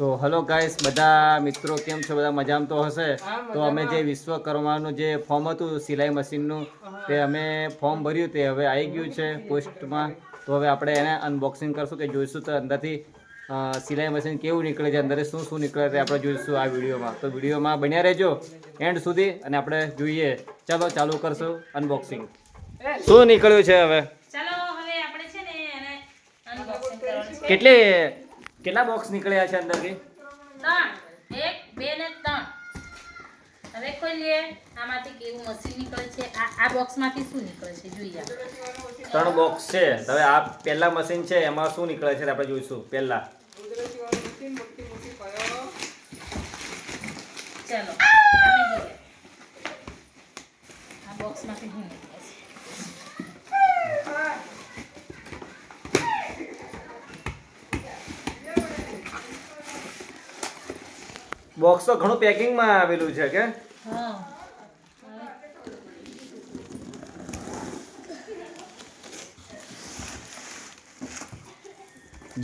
તો hello guys, બધા મિત્રો કેમ છો? બધા મજામાં તો હશે. તો અમે જે વિશ્વકર્માનું જે ફોર્મ હતું સિલાઈ મશીનનું, તે અમે ફોર્મ ભર્યું, તે હવે આવી ગયું છે પોસ્ટમાં. તો હવે આપણે એને અનબોક્સિંગ કરશું, કે જોઈશું તો અંદરથી સિલાઈ મશીન કેવું નીકળે છે, અંદર શું શું નીકળે છે આપણે જોઈશું આ વિડીયોમાં. તો વિડીયોમાં બન્યા રહેજો એન્ડ સુધી, અને આપણે જોઈએ. ચાલો ચાલુ કરશું અનબોક્સિંગ. શું નીકળ્યું છે હવે? ચાલો હવે આપણે છે ને એને અનબોક્સિંગ કરવાનું છે. કેટલા બોક્સ નીકળ્યા છે અંદરથી? 3 1 2 ને 3. હવે ખોલીએ. આમાંથી કેવું મશીન નીકળે છે, આ બોક્સમાંથી શું નીકળે છે જોઈએ. 3 બોક્સ છે. હવે આ પહેલા મશીન છે, એમાં શું નીકળે છે આપણે જોઈશું. પહેલા ચાલો આને જોઈએ. આ બોક્સમાંથી શું નીકળે છે? બોક્સ તો ઘણું પેકિંગમાં આવેલું છે કે હા,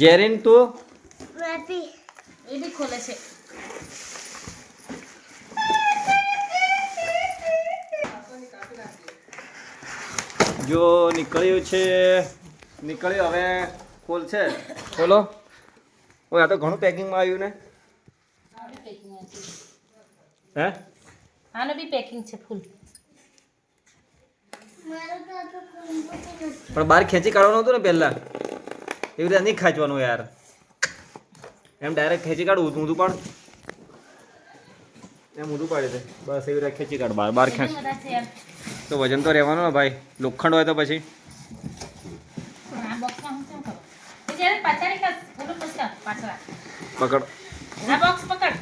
જેરીન તું એ બી ખોલે છે. જો નીકળ્યું છે, નીકળ્યું. હવે ખોલ છે, ખોલો. ઓય, આ તો ઘણું પેકિંગમાં આવ્યું ને. હે, આનો બી પેકિંગ છે ફૂલ. પણ બહાર ખેંચી કાઢવાનું હતું ને પહેલા. એવી રીતે નહીં ખેંચવાનું યાર, એમ ડાયરેક્ટ ખેંચી કાઢવું. ઊંધું પાડ, એમ ઊંધું પાડી દે બસ. એવી રીતે ખેંચી કાઢ. બહાર ખેંચ બધા છે યાર. તો વજન તો રહેવાનું ને ભાઈ. લોખંડ હોય તો પછી આ બોક્સમાં હું શું કરું? એ જ્યારે પાછળ કર, બોલો પછી પાછળ. પકડ. આ બોક્સ પકડ.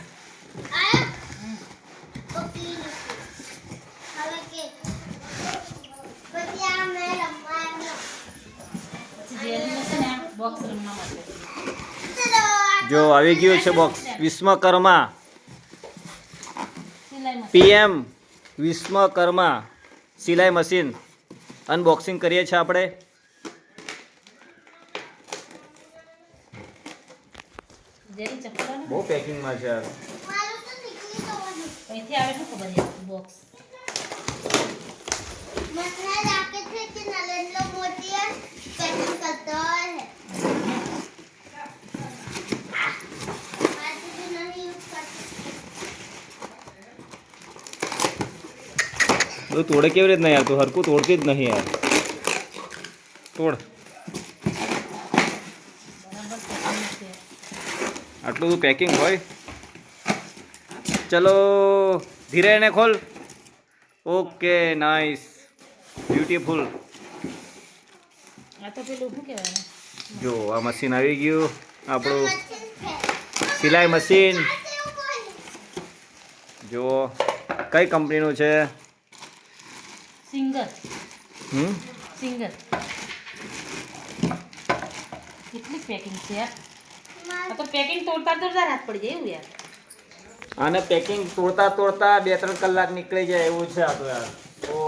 બોક્સ રમવા માટે. જો આવી ગયું છે બોક્સ. વિશ્વકર્મા સિલાઈ મશીન. PM વિશ્વકર્મા સિલાઈ મશીન અનબોક્સિંગ કરીએ છીએ આપણે. જેની ચપ્પલ ને બહુ પેકિંગમાં છે યાર. અહીંથી આવે શું ખબર છે બોક્સ. તું તોડે કેવી રીતના યાર? તું હરકું તોડતી જ નહીં યાર. તોડ. બરાબર પેકિંગ છે. આટલું બધું પેકિંગ હોય? ચલો ધીરે એને ખોલ. Okay, nice, beautiful. આ તો પેલું શું કહેવાય? જો આ મશીન આવી ગયું આપણું સિલાઈ મશીન. જો કઈ કંપનીનું છે? સિંગર. હમ સિંગર. કેટલી પેકિંગ છે યાર. આ તો પેકિંગ તોડતા તોડતા હાથ પડી જાય એવું યાર. આને પેકિંગ તોડતા તોડતા 2-3 કલાક નીકળી જાય એવું છે આ તો યાર. ઓ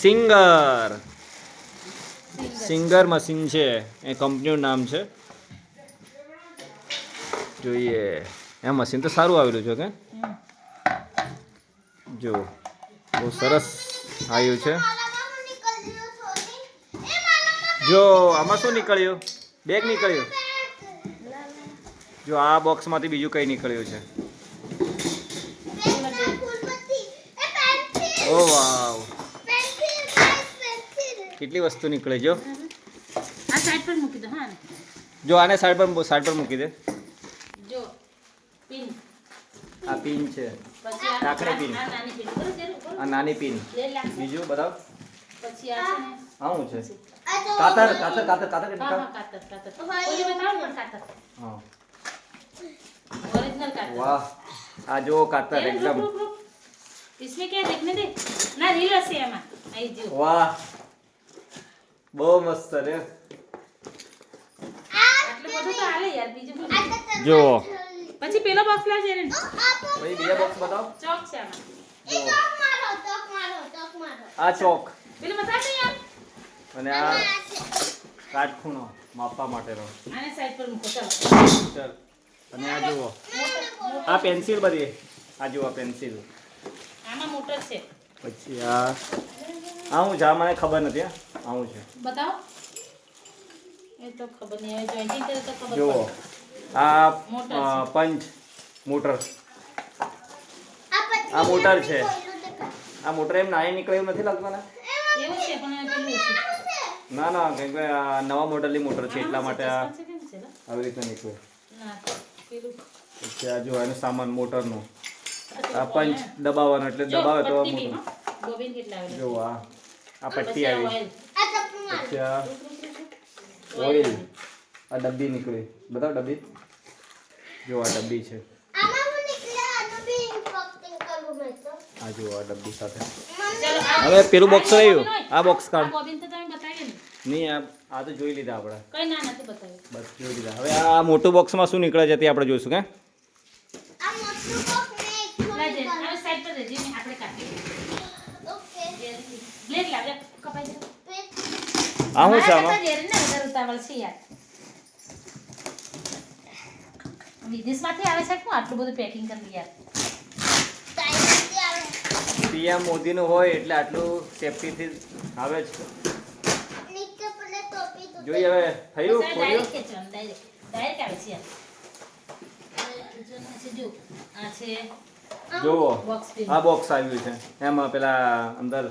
સિંગર, સિંગર મશીન છે એ કંપનીનું નામ છે. જોઈએ. એ મશીન તો સારું આવેલું છે કે જો બહુ સરસ આવ્યું છે. જો આમાં શું નીકળ્યું? બેગ નીકળ્યું. જો આ બોક્સમાંથી બીજું કંઈ નીકળ્યું છે. ઓ વાવ, કેટલી વસ્તુ નીકળે. જો આ સાઈડ પર મૂકી દો. હા ને. જો આને સાઈડ પર મૂકી દે. જો પિન. આ પિન છે, પછી આ કાકડી પિન. આ નાની પિન. બરોબર છે ને? આ નાની પિન. લે લાગશે. બીજું બતાવ. પછી આ છે ને. હા શું છે? કાતર કાતર કાતર કાતર હા કાતર. હા કાતર કાતર. ઓલી બતાવો પણ કાતર. હા, ओरिजिनल कातर. વાહ. આ જો કાતર रुक, એકદમ रुक, रुक. इसमें क्या देखने दे ना रील हसे એમાં આઈ જો. વાહ, બહુ મસ્ત રે. આટલું બધું તો હાલે યાર. બીજું શું? જો પછી પેલો બોક્સ લાવજે ને. પછી બીજા બોક્સ બતાવ. ચોક છે આમાં. જો આ ચોક પેલું બતાવ ને યાર. અને આ કાટખૂણો માપવા માટેનો. આને સાઈડ પર મૂકો ચાલો. ચાલ અને આ જુઓ આ પેન્સિલ બધી આ જુઓ પેન્સિલ. આમાં મોટર છે. પછી આ આવું છે આ મને ખબર નથી હા આવું છે. બતાવો. એ તો ખબર નહીં હવે જોઈન્ટિંગ કરે તો ખબર જુઓ પડે. આ મોટર છે. પંચ મોટર આ મોટર છે. આ મોટર એમ નાની નીકળે એવું નથી લાગતું ને? એવું છે પણ પેલું છે. ના ના કેમ કે આ નવા મોડલની મોટર છે એટલા માટે આ છે કેમ છે લા? આવી રીતના નીકળે. ના પેલું પછી આ જો એનો સામાન મોટરનો આ પંચ દબાવવાનો એટલે દબાવે તો મોટર. બોબિન કેટલા આવે જો આ પટ્ટી આવી ઓઇલ. પછી આ ઓઇલ આ ડબ્બી નીકળી બતાવ ડબ્બી જો આ ડબ્બી છે આ જો આ ડબ્બી સાથે ચાલો હવે પેલું બોક્સ રહ્યું આ બોક્સ કાઢ બોબિન તો તમે બતાવ્યું ને. નહીં આ તો જોઈ લીધા આપણે કઈ ના નથી બતાવ્યું. બસ જોઈ લીધા હવે આ મોટું બોક્સમાં શું નીકળે છે તે આપણે જોઈશું કે લાજે હવે સાઈડ પર રહેજે ને આપણે કાપીએ. બ્લેડ લાગે કપાઈ જાય. આ શું છે મારા આમાં કરતા ઘેર ને વધારે ઉતાવળ છે યાર. વિદેશમાંથી આવે છે શું આટલું બધું પેકિંગ કરી યાર. પીએમ મોદીનું હોય એટલે આટલું સેફટીથી આવે જ જોઈએ હવે થયું ખોલ્યું ડાયરેક્ટ ખેંચવાનું ડાયરેક્ટ આવે છે યાર. જો આ છે જુઓ બોક્સ પીન. આ બોક્સ આવ્યું છે એમાં પેલા અંદર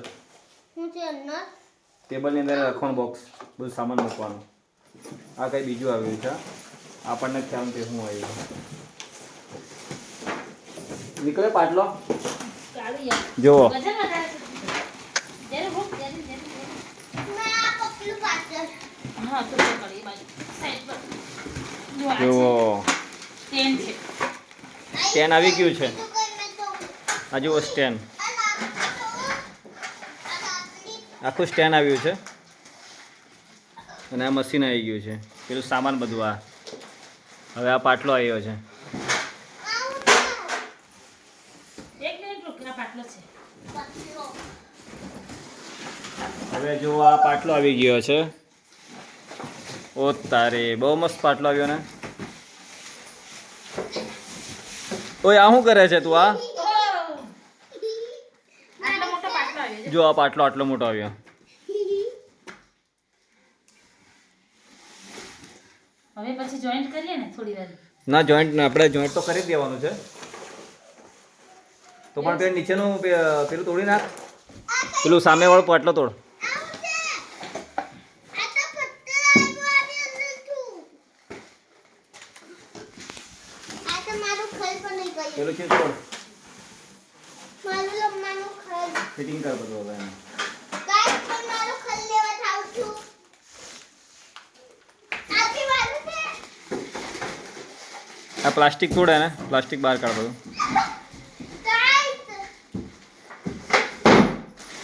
ટેબલની અંદર રાખવાનું બોક્સ બધું સામાન મૂકવાનું. આ કંઈ બીજું આવ્યું છે આપણને ખ્યાલ નથી શું આવ્યું નીકળે પાટલો કાળું યાર. જુઓ વજન વધારે છે. જ્યારે ભૂખ ત્યારે હા તો પકડ એ બાજુ સાઈડ પર. જો આ જુઓ સ્ટેન્ડ છે. સ્ટેન્ડ આવી ગયું છે આ જુઓ સ્ટેન્ડ આખું સ્ટેન્ડ આવ્યું છે અને આ મશીન આવી ગયું છે પેલું સામાન બધું આ હવે આ પાટલો આવ્યો છે એક મિનિટ રૂક આ પાટલો છે. હવે જો આ પાટલો આવી ગયો છે ઓ તારે બહુ મસ્ત પાટલો આવ્યો ને ઓય આ શું કરે છે તું આ આટલો મોટો પાટલો આવ્યો છે. જો આ પાટલો આટલો મોટો આવ્યો હવે પછી જોઈન્ટ કરીએ ને થોડી વાર. ના જોઈન્ટ આપણે જોઈન્ટ તો કરી જ દેવાનું છે તો પણ પેલું નીચેનું પેલું તોડી નાખ પેલું સામેવાળો પાટલો તોડ પેલું ચીજ તોડ ફિટિંગ કર બધું હવે એને. આ પ્લાસ્ટિક તોડે ને પ્લાસ્ટિક બહાર કાઢ બધું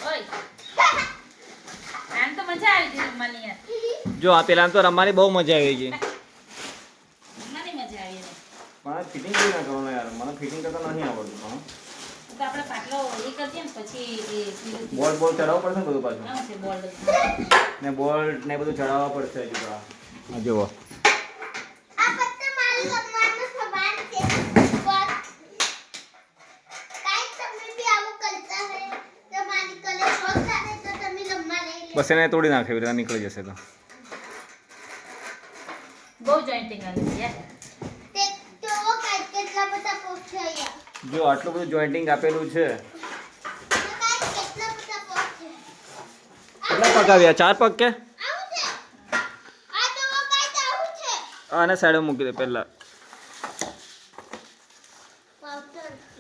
ઓય આમ તો મજા આવી ગઈ રમવાની યાર. જો આ પેલા તો રમવાની બહુ મજા આવી ગઈ રમવાની મજા આવી એને. મને ફિટિંગ કેવી ના કરવાનું યાર મને ફિટિંગ કરતા નહીં આવડતું હા તો આપણે પાટલો એ કરીએ ને પછી એ પેલું બોલ્ટ બોલ્ટ ચડાવવું પડશે ને બધું પાછું આમ છે બોલ્ડ. ને બોલ્ટ ને બધું ચડાવવા પડશે હજુ તો આ જુઓ બસ એને તોડી નાખે એવી રીતે નીકળી જશે તો બહુ જોઈન્ટિંગ આવી છે યાર. જો આટલું બધું જોઈન્ટિંગ આપેલું છે કેટલા પગ આવ્યા 4 પગ કે આને સાઈડ મૂકી દે પહેલા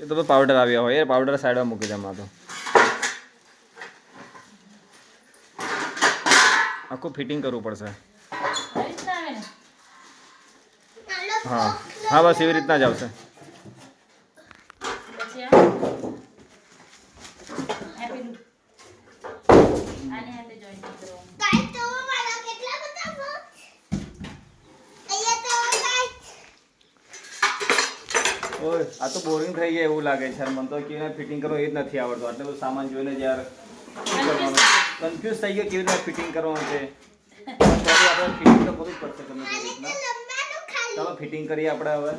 એ તો પાવડર આવ્યા હોય યાર પાવડર સાઈડમાં મૂકી દે એમાં તો આખું ફિટિંગ કરવું પડશે આવી રીતના આવે ને. હા હા બસ એવી રીતના જ આવશે પછી આ પેલું આની હાથે જોઈન્ટિંગ કરવાનું. ઓય આ તો બોરિંગ થઈ ગયા એવું લાગે છે મને તો કેવી ફિટિંગ કરવું એ જ નથી આવડતું આટલું બધું સામાન જોઈને જ યાર કન્ફ્યુઝ થઈ ગયો કેવી રીતે ફિટિંગ કરવાનું છે સોરી આપણે ફિટિંગ તો કરવું જ પડશે ગમે તે રીતના. ચાલો ફિટિંગ કરીએ આપણે હવે.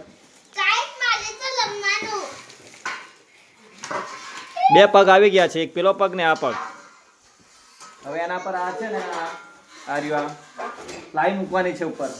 બે પગ આવી ગયા છે, એક પેલો પગ ને આ પગ. હવે એના પર આ છે ને આ રહ્યું આ પ્લાય મૂકવાની છે ઉપર.